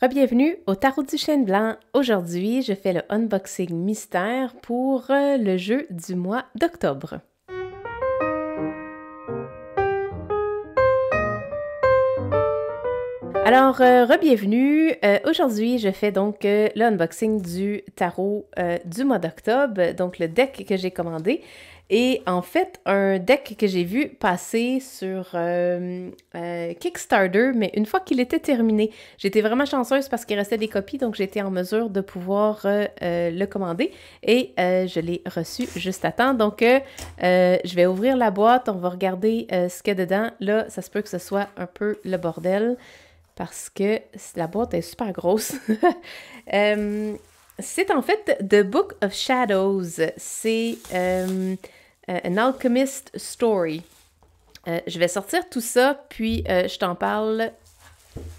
Bienvenue au Tarot du Chêne Blanc. Aujourd'hui, je fais le unboxing mystère pour le jeu du mois d'octobre. Alors, re-bienvenue. Aujourd'hui, je fais donc le unboxing du tarot du mois d'octobre, donc le deck que j'ai commandé. Et en fait, un deck que j'ai vu passer sur Kickstarter, mais une fois qu'il était terminé. J'étais vraiment chanceuse parce qu'il restait des copies, donc j'étais en mesure de pouvoir le commander. Et je l'ai reçu juste à temps. Donc, je vais ouvrir la boîte, on va regarder ce qu'il y a dedans. Là, ça se peut que ce soit un peu le bordel parce que la boîte est super grosse. C'est en fait The Book of Shadows. C'est An Alchemist Story. Je vais sortir tout ça, puis je t'en parle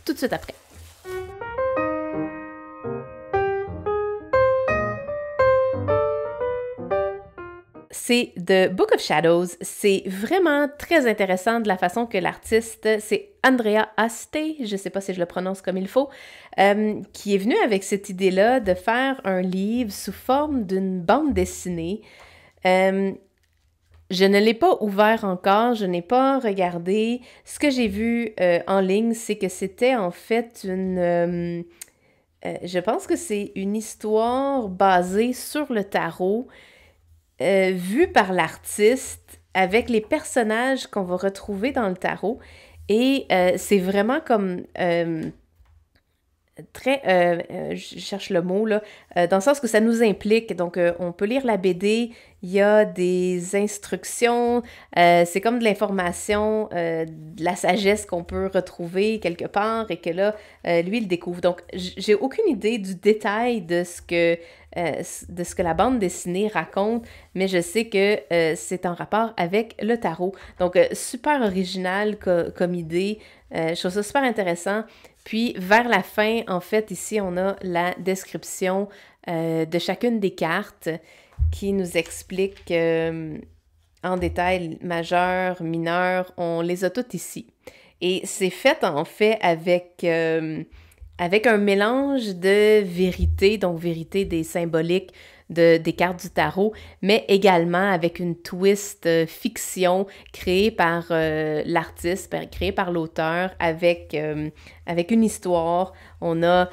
tout de suite après. C'est The Book of Shadows. C'est vraiment très intéressant de la façon que l'artiste, c'est Andrea Aste, je ne sais pas si je le prononce comme il faut, qui est venu avec cette idée-là de faire un livre sous forme d'une bande dessinée. Je ne l'ai pas ouvert encore, je n'ai pas regardé. Ce que j'ai vu en ligne, c'est que c'était en fait une... je pense que c'est une histoire basée sur le tarot, vue par l'artiste avec les personnages qu'on va retrouver dans le tarot. Et c'est vraiment comme... très, je cherche le mot, là, dans le sens que ça nous implique. Donc, on peut lire la BD, il y a des instructions, c'est comme de l'information, de la sagesse qu'on peut retrouver quelque part et que là, lui, il découvre. Donc, j'ai aucune idée du détail de ce que la bande dessinée raconte, mais je sais que c'est en rapport avec le tarot. Donc, super original comme idée. Je trouve ça super intéressant. Puis, vers la fin, en fait, ici, on a la description de chacune des cartes qui nous explique en détail majeur, mineur, on les a toutes ici. Et c'est fait, en fait, avec un mélange de vérité, donc vérité des symboliques des cartes du tarot, mais également avec une twist fiction créée par l'artiste, créée par l'auteur, avec une histoire. On a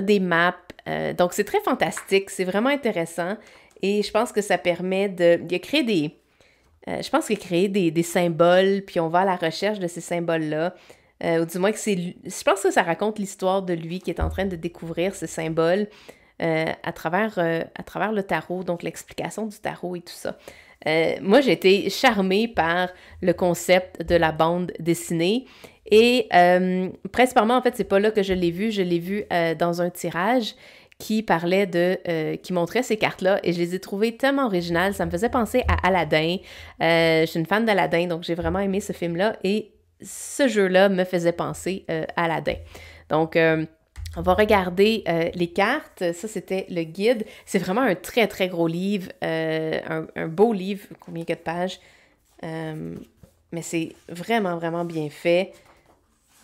des maps. Donc, c'est très fantastique. C'est vraiment intéressant. Et je pense que ça permet de créer des... je pense qu'il a créé des symboles, puis on va à la recherche de ces symboles-là. Ou du moins que je pense que ça raconte l'histoire de lui qui est en train de découvrir ces symboles à travers le tarot, donc l'explication du tarot et tout ça. Moi, j'ai été charmée par le concept de la bande dessinée et principalement, en fait, c'est pas là que je l'ai vu dans un tirage qui parlait qui montrait ces cartes-là et je les ai trouvées tellement originales, ça me faisait penser à Aladdin. Je suis une fan d'Aladdin, donc j'ai vraiment aimé ce film-là et ce jeu-là me faisait penser à Aladdin. Donc, on va regarder les cartes. Ça, c'était le guide. C'est vraiment un très, très gros livre, un beau livre. Combien il y a de pages? Mais c'est vraiment, vraiment bien fait.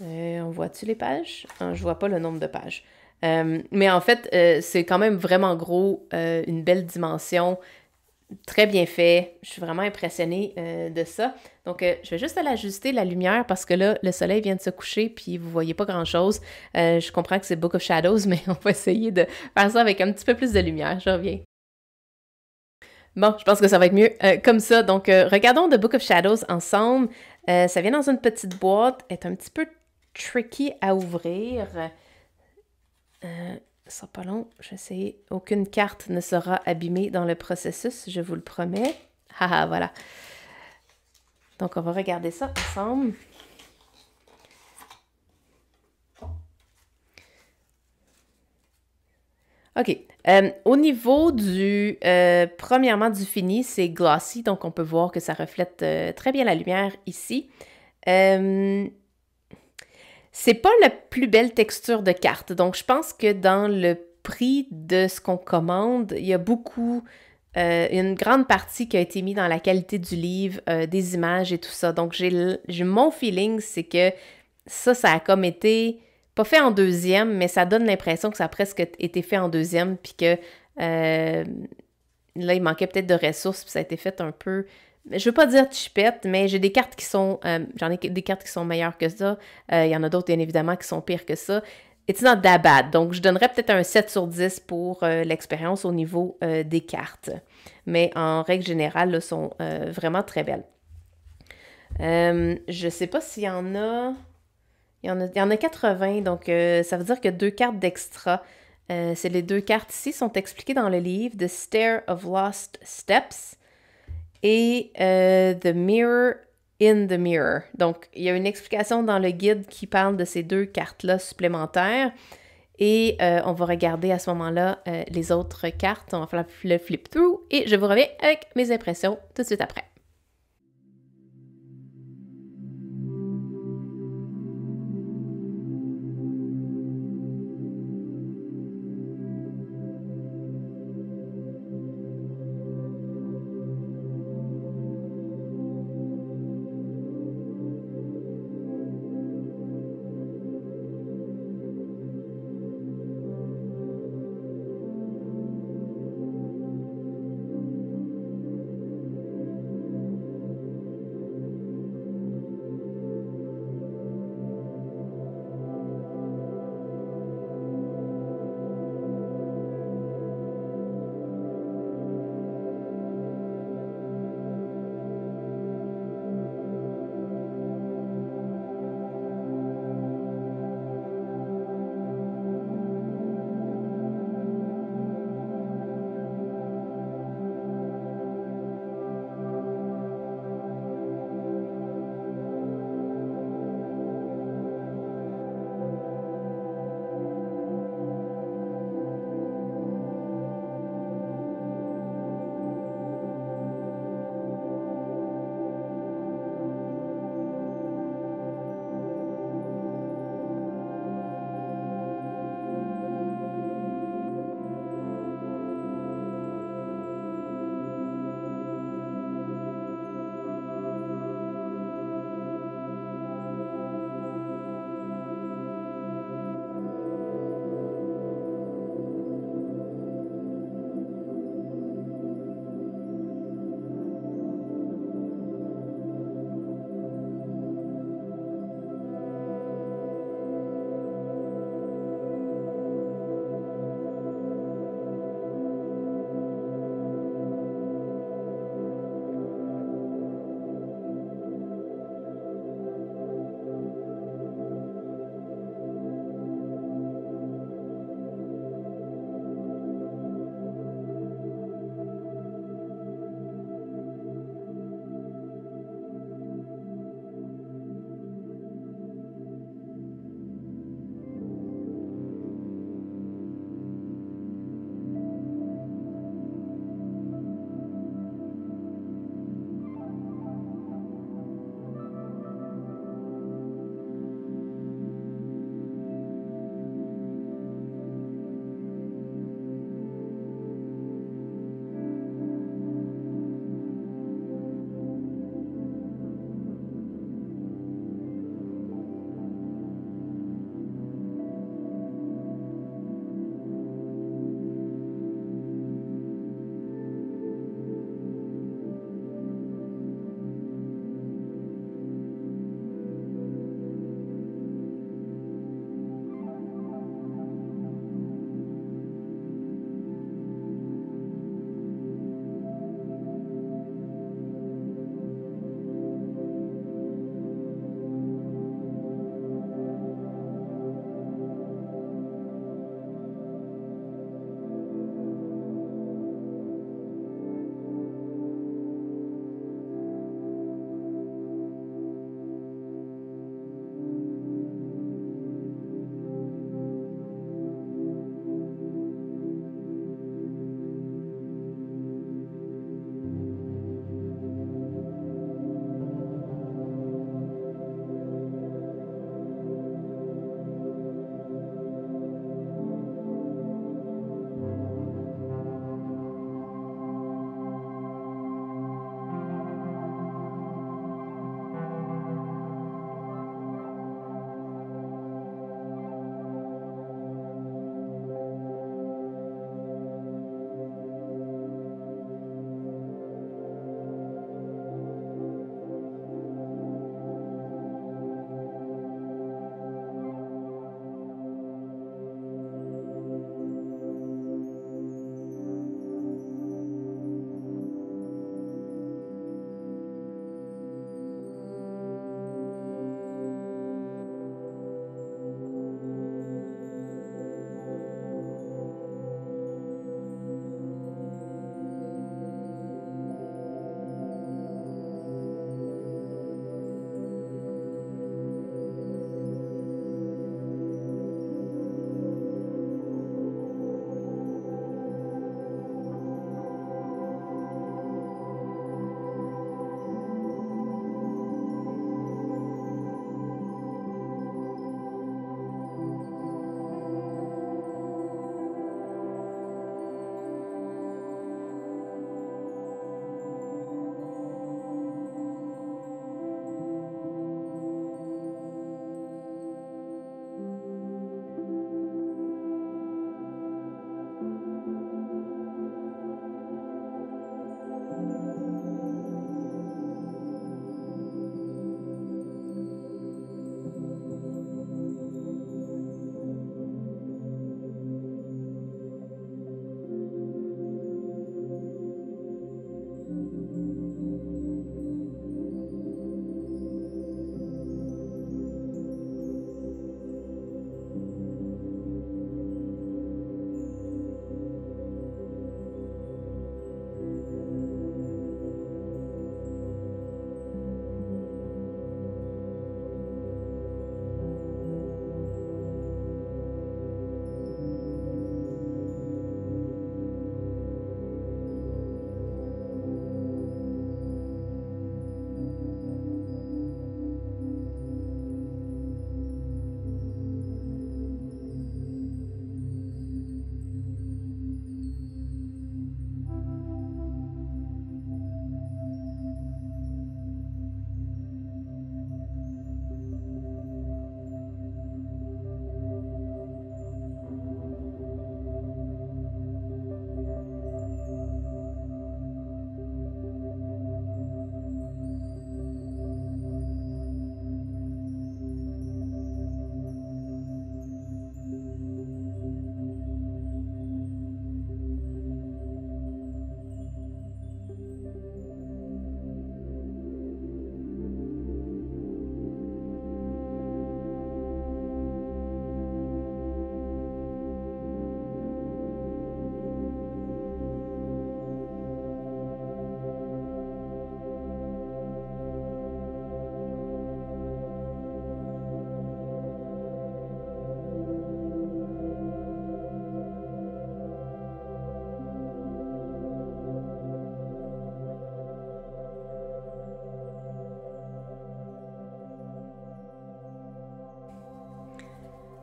On voit-tu les pages? Je vois pas le nombre de pages. Mais en fait, c'est quand même vraiment gros, une belle dimension, très bien fait. Je suis vraiment impressionnée de ça. Donc, je vais juste aller ajuster la lumière parce que là, le soleil vient de se coucher puis vous voyez pas grand-chose. Je comprends que c'est Book of Shadows, mais on va essayer de faire ça avec un petit peu plus de lumière. Je reviens. Bon, je pense que ça va être mieux comme ça. Donc, regardons The Book of Shadows ensemble. Ça vient dans une petite boîte. Elle est un petit peu tricky à ouvrir. Ça sera pas long. Je vais essayer. Aucune carte ne sera abîmée dans le processus, je vous le promets. Haha, voilà. Donc, on va regarder ça ensemble. OK. Au niveau premièrement, du fini, c'est glossy, donc on peut voir que ça reflète très bien la lumière ici. C'est pas la plus belle texture de carte, donc je pense que dans le prix de ce qu'on commande, il y a une grande partie qui a été mise dans la qualité du livre, des images et tout ça. Donc, mon feeling, c'est que ça a comme été pas fait en deuxième, mais ça donne l'impression que ça a presque été fait en deuxième, puis que là, il manquait peut-être de ressources, puis ça a été fait un peu... Je veux pas dire chipette, mais j'ai des cartes qui sont... j'en ai des cartes qui sont meilleures que ça. Il y en a d'autres, bien évidemment, qui sont pires que ça. It's not that bad. Donc, je donnerais peut-être un 7 sur 10 pour l'expérience au niveau des cartes. Mais en règle générale, là, sont vraiment très belles. Je sais pas s'il y en a... Il y en a 80, donc ça veut dire que 2 cartes d'extra. C'est les 2 cartes ici, sont expliquées dans le livre The Stair of Lost Steps et The Mirror in the Mirror. Donc, il y a une explication dans le guide qui parle de ces 2 cartes-là supplémentaires. Et on va regarder à ce moment-là les autres cartes. On va faire le flip-through et je vous reviens avec mes impressions tout de suite après.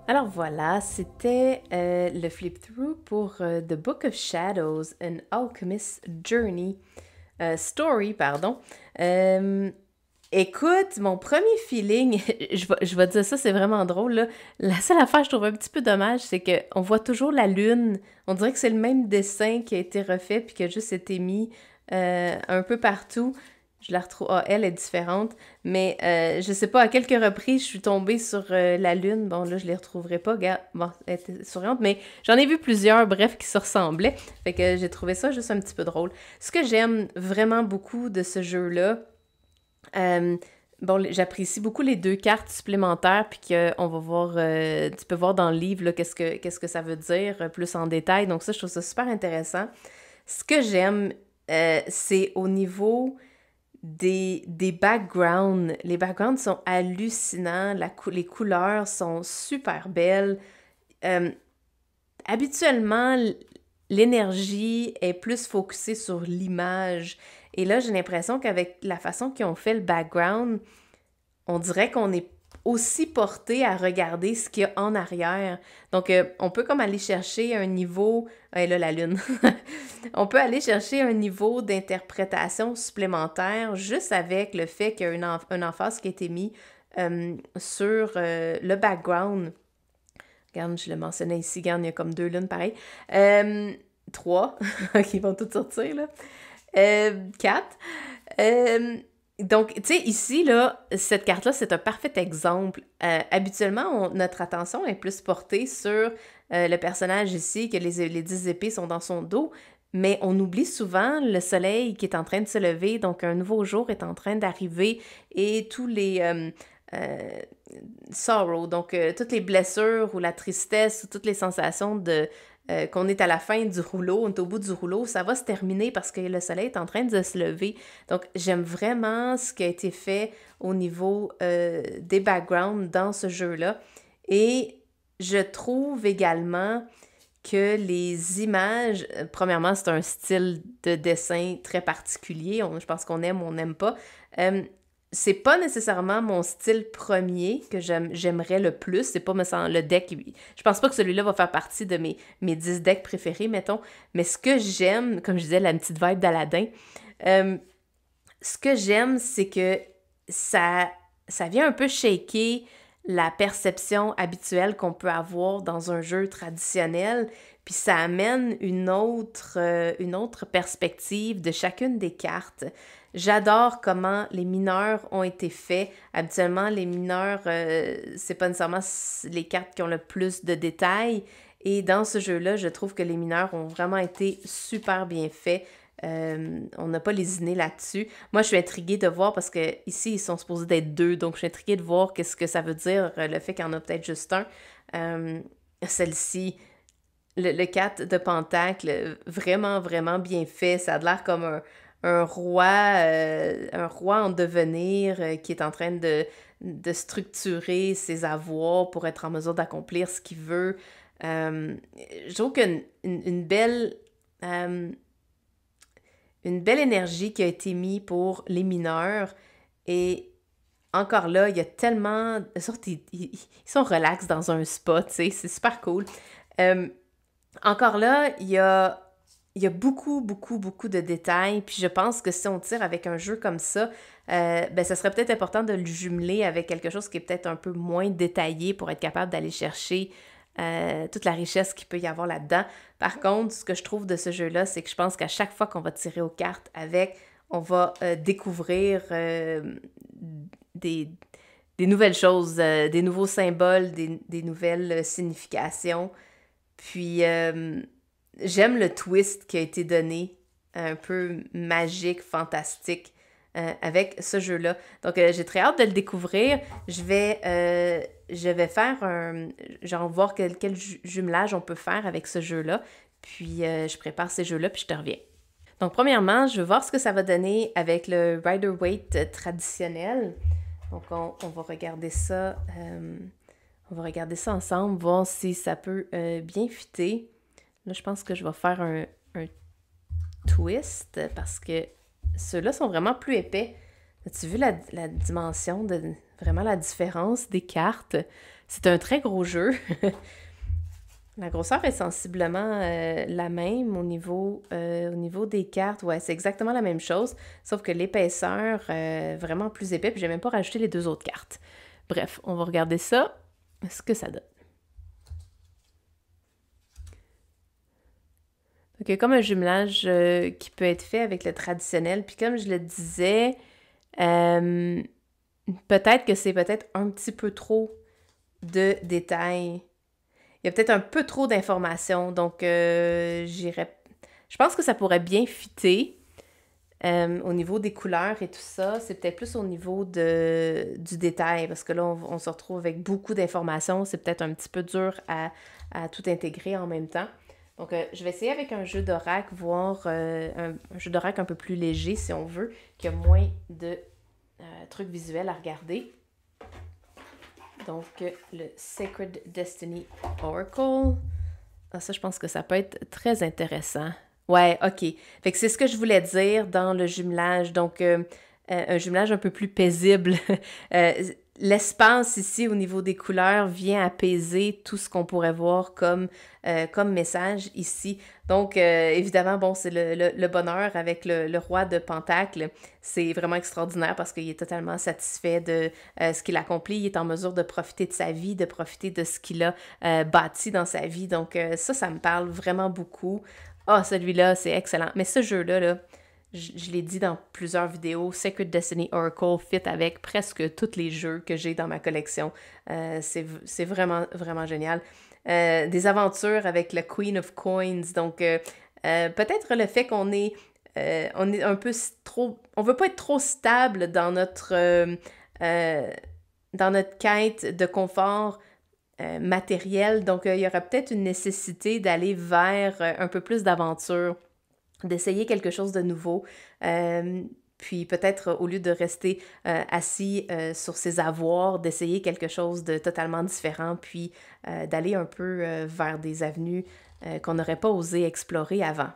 Alors voilà, c'était le flip-through pour The Book of Shadows, An Alchemist's Journey, Story, pardon. Euh, Écoute, mon premier feeling, je vais dire ça, c'est vraiment drôle, là. La seule affaire que je trouve un petit peu dommage, c'est qu'on voit toujours la lune. On dirait que c'est le même dessin qui a été refait puis qui a juste été mis un peu partout. Je la retrouve... Ah, elle est différente. Mais je sais pas, à quelques reprises, je suis tombée sur la lune. Bon, là, je les retrouverai pas. Regarde, bon, elle était souriante, mais j'en ai vu plusieurs, bref, qui se ressemblaient. Fait que j'ai trouvé ça juste un petit peu drôle. Ce que j'aime vraiment beaucoup de ce jeu-là, euh, bon, j'apprécie beaucoup les 2 cartes supplémentaires, puis qu'on va voir, tu peux voir dans le livre là, qu'est-ce que ça veut dire plus en détail. Donc ça, je trouve ça super intéressant. Ce que j'aime, c'est au niveau des backgrounds. Les backgrounds sont hallucinants, les couleurs sont super belles. Euh, Habituellement, l'énergie est plus focusée sur l'image. Et là, j'ai l'impression qu'avec la façon qu'ils ont fait le background, on dirait qu'on est aussi porté à regarder ce qu'il y a en arrière. Donc, on peut comme aller chercher un niveau... Et là, la lune. On peut aller chercher un niveau d'interprétation supplémentaire juste avec le fait qu'il y a une emphase qui a été mis sur le background. Regarde, je le mentionnais ici, regarde, il y a comme 2 lunes pareil. 3, qui vont toutes sortir, là. 4. Donc, tu sais, ici, là, cette carte-là, c'est un parfait exemple. Habituellement, notre attention est plus portée sur le personnage ici, que les 10 épées sont dans son dos, mais on oublie souvent le soleil qui est en train de se lever, donc un nouveau jour est en train d'arriver et tous les euh, sorrow, donc toutes les blessures ou la tristesse ou toutes les sensations de qu'on est à la fin du rouleau, on est au bout du rouleau, ça va se terminer parce que le soleil est en train de se lever. Donc, j'aime vraiment ce qui a été fait au niveau des backgrounds dans ce jeu-là. Et je trouve également que les images, premièrement, c'est un style de dessin très particulier. Je pense qu'on aime ou on n'aime pas. C'est pas nécessairement mon style premier que j'aimerais le plus. C'est pas, me semble, le deck. Je pense pas que celui-là va faire partie de mes 10 decks préférés, mettons. Mais ce que j'aime, comme je disais, la petite vibe d'Aladin, euh, ce que j'aime, c'est que ça vient un peu shaker la perception habituelle qu'on peut avoir dans un jeu traditionnel, puis ça amène une autre perspective de chacune des cartes. J'adore comment les mineurs ont été faits. Habituellement, les mineurs, c'est pas nécessairement les cartes qui ont le plus de détails. Et dans ce jeu-là, je trouve que les mineurs ont vraiment été super bien faits. On n'a pas lésiné là-dessus. Moi, je suis intriguée de voir parce que ici ils sont supposés d'être 2, donc je suis intriguée de voir qu'est-ce que ça veut dire, le fait qu'il y en a peut-être juste un. Celle-ci, le 4 de Pentacle, vraiment, vraiment bien fait. Ça a l'air comme un roi en devenir qui est en train de structurer ses avoirs pour être en mesure d'accomplir ce qu'il veut. Je trouve qu'une belle... une belle énergie qui a été mise pour les mineurs. Et encore là, il y a tellement... Ils sont relax dans un spa, tu sais, c'est super cool. Encore là, il y a beaucoup, beaucoup, beaucoup de détails. Puis je pense que si on tire avec un jeu comme ça, ben ça serait peut-être important de le jumeler avec quelque chose qui est peut-être un peu moins détaillé pour être capable d'aller chercher toute la richesse qu'il peut y avoir là-dedans. Par contre, ce que je trouve de ce jeu-là, c'est que je pense qu'à chaque fois qu'on va tirer aux cartes avec, on va découvrir des, des nouvelles choses, des nouveaux symboles, des nouvelles significations. Puis, j'aime le twist qui a été donné, un peu magique, fantastique, avec ce jeu-là. Donc, j'ai très hâte de le découvrir. Je vais faire genre voir quel jumelage on peut faire avec ce jeu-là. Puis, je prépare ces jeux-là, puis je te reviens. Donc, premièrement, je veux voir ce que ça va donner avec le Rider-Waite traditionnel. Donc, on va regarder ça. On va regarder ça ensemble, voir si ça peut bien fitter. Là, je pense que je vais faire un twist parce que ceux-là sont vraiment plus épais. As-tu vu la dimension, vraiment la différence des cartes? C'est un très gros jeu. La grosseur est sensiblement la même au niveau des cartes. Ouais, c'est exactement la même chose, sauf que l'épaisseur vraiment plus épais, puis j'ai même pas rajouté les deux autres cartes. Bref, on va regarder ça, ce que ça donne. Donc, il y a comme un jumelage qui peut être fait avec le traditionnel, puis comme je le disais, euh, peut-être que c'est peut-être un petit peu trop de détails. Il y a peut-être un peu trop d'informations, donc j'irais... Je pense que ça pourrait bien fitter au niveau des couleurs et tout ça. C'est peut-être plus au niveau du détail, parce que là, on se retrouve avec beaucoup d'informations. C'est peut-être un petit peu dur à tout intégrer en même temps. Donc, je vais essayer avec un jeu d'oracle, voir un jeu d'oracle un peu plus léger, si on veut, qui a moins de trucs visuels à regarder. Donc, le Sacred Destiny Oracle. Ah, ça, je pense que ça peut être très intéressant. Ouais, OK. Fait que c'est ce que je voulais dire dans le jumelage. Donc, un jumelage un peu plus paisible. Euh, L'espace ici, au niveau des couleurs, vient apaiser tout ce qu'on pourrait voir comme message ici. Donc, évidemment, bon, c'est le bonheur avec le roi de Pentacle. C'est vraiment extraordinaire parce qu'il est totalement satisfait de ce qu'il accomplit. Il est en mesure de profiter de sa vie, de profiter de ce qu'il a bâti dans sa vie. Donc, ça me parle vraiment beaucoup. Ah, celui-là, c'est excellent. Mais ce jeu-là, là, je l'ai dit dans plusieurs vidéos, Sacred Destiny Oracle fit avec presque tous les jeux que j'ai dans ma collection. C'est vraiment, vraiment génial. Des aventures avec la Queen of Coins. Donc, peut-être le fait on est un peu trop... On veut pas être trop stable dans notre quête de confort matériel. Donc, il y aura peut-être une nécessité d'aller vers un peu plus d'aventure, d'essayer quelque chose de nouveau. Puis peut-être au lieu de rester assis sur ses avoirs, d'essayer quelque chose de totalement différent, puis d'aller un peu vers des avenues qu'on n'aurait pas osé explorer avant.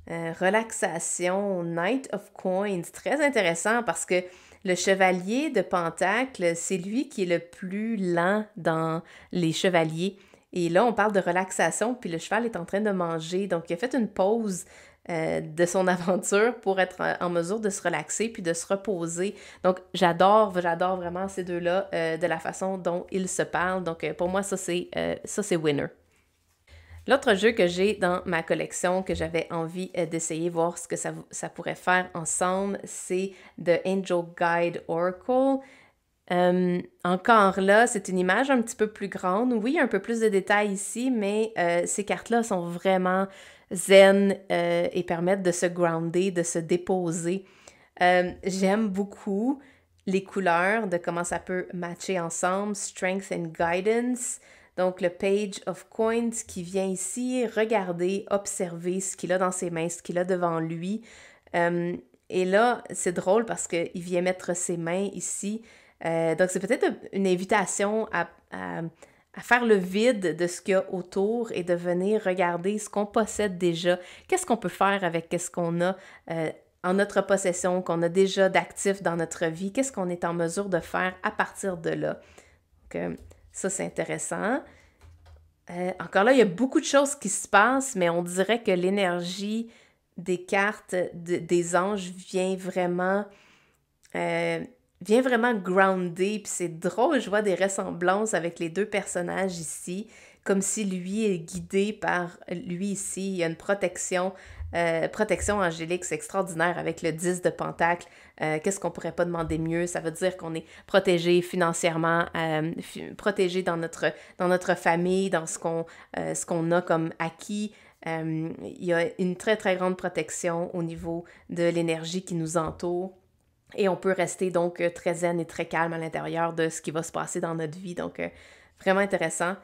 Relaxation, Knight of Coins, très intéressant parce que le chevalier de Pentacle, c'est lui qui est le plus lent dans les chevaliers. Et là, on parle de relaxation, puis le cheval est en train de manger. Donc, il a fait une pause de son aventure pour être en mesure de se relaxer puis de se reposer. Donc, j'adore vraiment ces deux-là de la façon dont ils se parlent. Donc, pour moi, ça, c'est winner. L'autre jeu que j'ai dans ma collection que j'avais envie d'essayer, voir ce que ça pourrait faire ensemble, c'est The Angel Guide Oracle. Encore là, c'est une image un petit peu plus grande. Oui, un peu plus de détails ici, mais ces cartes-là sont vraiment zen et permettent de se grounder, de se déposer. J'aime beaucoup les couleurs, de comment ça peut matcher ensemble, Strength and Guidance. Donc, le Page of Coins qui vient ici regarder, observer ce qu'il a dans ses mains, ce qu'il a devant lui. Et là, c'est drôle parce qu'il vient mettre ses mains ici. Donc, c'est peut-être une invitation à faire le vide de ce qu'il y a autour et de venir regarder ce qu'on possède déjà. Qu'est-ce qu'on peut faire avec ce qu'on a en notre possession, qu'on a déjà d'actifs dans notre vie? Qu'est-ce qu'on est en mesure de faire à partir de là? Donc, ça, c'est intéressant. Encore là, il y a beaucoup de choses qui se passent, mais on dirait que l'énergie des cartes des anges vient vraiment grounder. Puis c'est drôle, je vois des ressemblances avec les deux personnages ici, comme si lui est guidé par lui ici. Il y a une protection angélique, c'est extraordinaire avec le 10 de Pentacle. Qu'est-ce qu'on pourrait pas demander mieux? Ça veut dire qu'on est protégé financièrement, protégé dans notre famille, dans ce qu'on a comme acquis. Il y a une très, très grande protection au niveau de l'énergie qui nous entoure. Et on peut rester donc très zen et très calme à l'intérieur de ce qui va se passer dans notre vie. Donc, vraiment intéressant.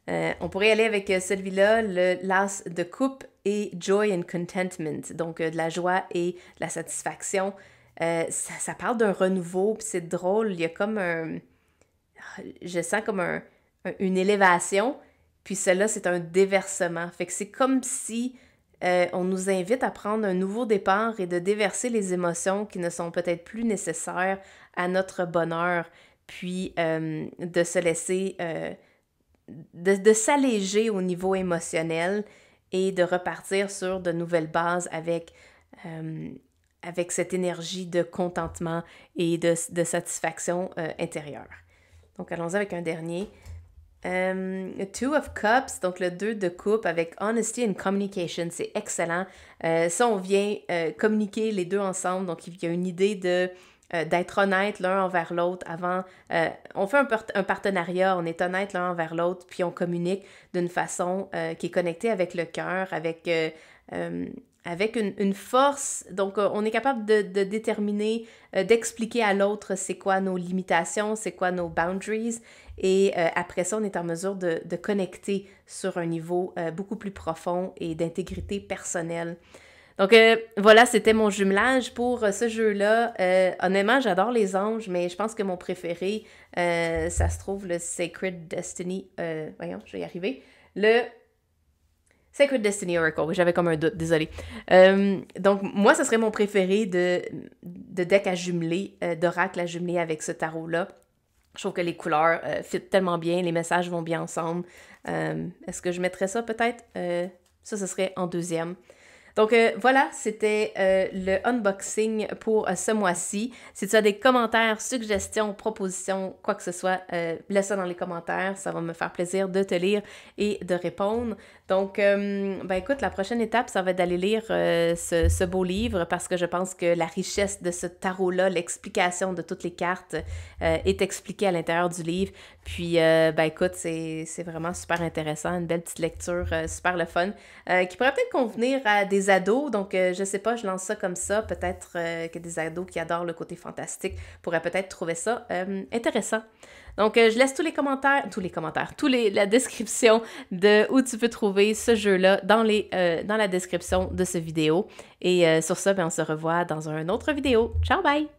On pourrait aller avec celui-là, le l'as de coupe et joy and contentment, donc de la joie et de la satisfaction. Ça parle d'un renouveau, puis c'est drôle, il y a comme je sens comme une élévation, puis celle-là, c'est un déversement. Fait que c'est comme si on nous invite à prendre un nouveau départ et de déverser les émotions qui ne sont peut-être plus nécessaires à notre bonheur. puis de se laisser, de s'alléger au niveau émotionnel et de repartir sur de nouvelles bases avec cette énergie de contentement et de satisfaction intérieure. Donc, allons-y avec un dernier. Two of Cups, donc le 2 de coupe avec Honesty and Communication, c'est excellent. Ça, on vient communiquer les deux ensemble, donc il y a une idée d'être honnête l'un envers l'autre avant. On fait un partenariat, on est honnête l'un envers l'autre, puis on communique d'une façon qui est connectée avec le cœur, avec une force. Donc, on est capable de déterminer, d'expliquer à l'autre c'est quoi nos limitations, c'est quoi nos boundaries. Et après ça, on est en mesure de connecter sur un niveau beaucoup plus profond et d'intégrité personnelle. Donc voilà, c'était mon jumelage pour ce jeu-là. Honnêtement, j'adore les anges, mais je pense que mon préféré, ça se trouve le Sacred Destiny. Voyons, je vais y arriver. Le Sacred Destiny Oracle, j'avais comme un doute, désolé. Donc, moi, ce serait mon préféré de deck à jumeler, d'oracle à jumeler avec ce tarot-là. Je trouve que les couleurs fit tellement bien, les messages vont bien ensemble. Est-ce que je mettrais ça peut-être? Ça, ce serait en deuxième. Donc voilà, c'était le unboxing pour ce mois-ci. Si tu as des commentaires, suggestions, propositions, quoi que ce soit, laisse ça dans les commentaires. Ça va me faire plaisir de te lire et de répondre. Donc, écoute, la prochaine étape, ça va être d'aller lire ce beau livre parce que je pense que la richesse de ce tarot-là, l'explication de toutes les cartes est expliquée à l'intérieur du livre. Puis, écoute, c'est vraiment super intéressant, une belle petite lecture super le fun qui pourrait peut-être convenir à des ados. Donc, je sais pas, je lance ça comme ça. Peut-être que des ados qui adorent le côté fantastique pourraient peut-être trouver ça intéressant. Donc, je laisse la description de où tu peux trouver ce jeu-là dans la description de cette vidéo. Et sur ça, on se revoit dans une autre vidéo. Ciao, bye!